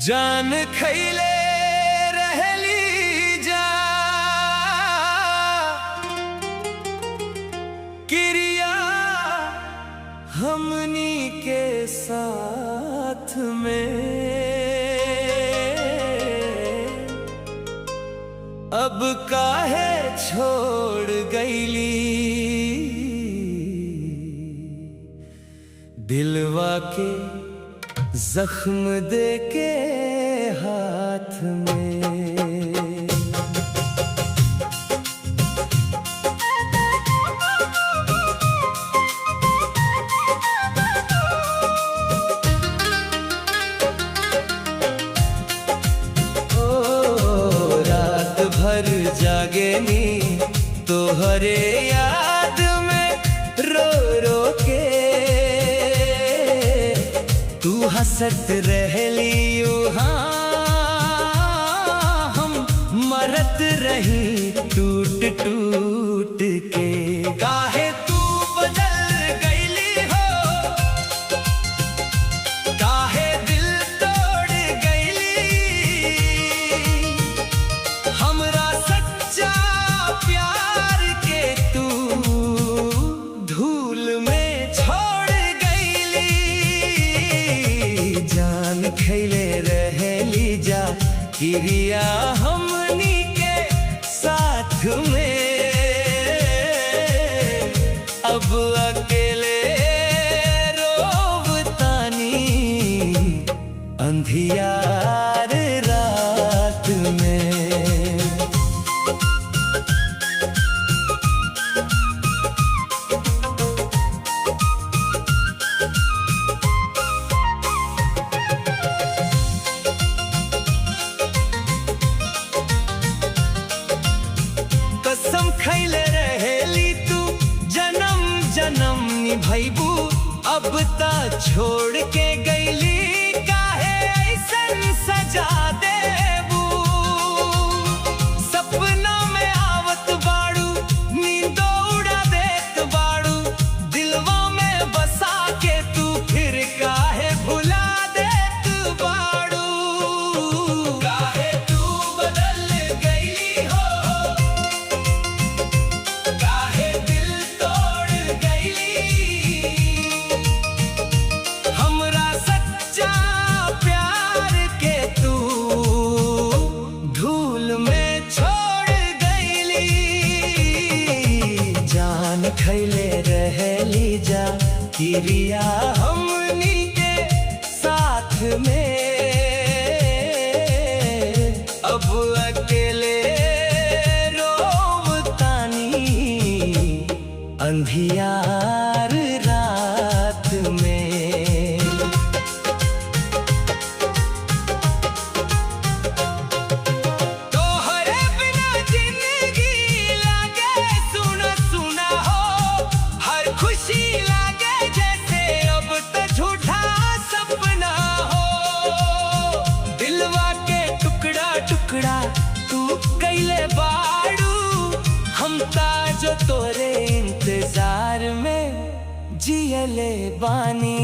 जान खैले रहली जा क्रिया हमनी के साथ में अब काहे छोड़ गईली दिलवा के जख्म देके हाथ में। ओ रात भर जागेनी तोहरे याद में रो रो के तू हंसत रहली हम मरत रही टूट टूट के। काहे तू बदल गईली हो, काहे दिल तोड़ गईली, हमरा सच्चा प्यार के तू धूल में छोड़ गईली। जान खैले रहली जा क्रिया हमनी के साथ में अब अकेले रोवतानी अंधियार रात में। कसम खैले रहेली तू जन्म जन्म निभैबू अब ता छोड़ के गईली काहे ऐसन सजा देबू। सपना में आवत बाड़ू नींदो उड़ा देत बाड़ू दिलवा में बसा के तू फिर काहे भुला देत बाड़ू। काहे तू बदल गईली हो, काहे दिल तोड़ गईली, हमरा सच्चा प्यार के तू धूल में छोड़ गईली। जान खैले रहली जा क्रिया हमनी के साथ में अब अकेले रोवतानी अंधियार रात में। तोहरे बिना जिंदगी लागे सुना सुना हो, हर खुशी लागे जैसे अब तो झूठा सपना हो। दिलवा के टुकड़ा टुकड़ा तू कैले बाड़ू हम ताजो तोरे इंतजार में जियले बानी।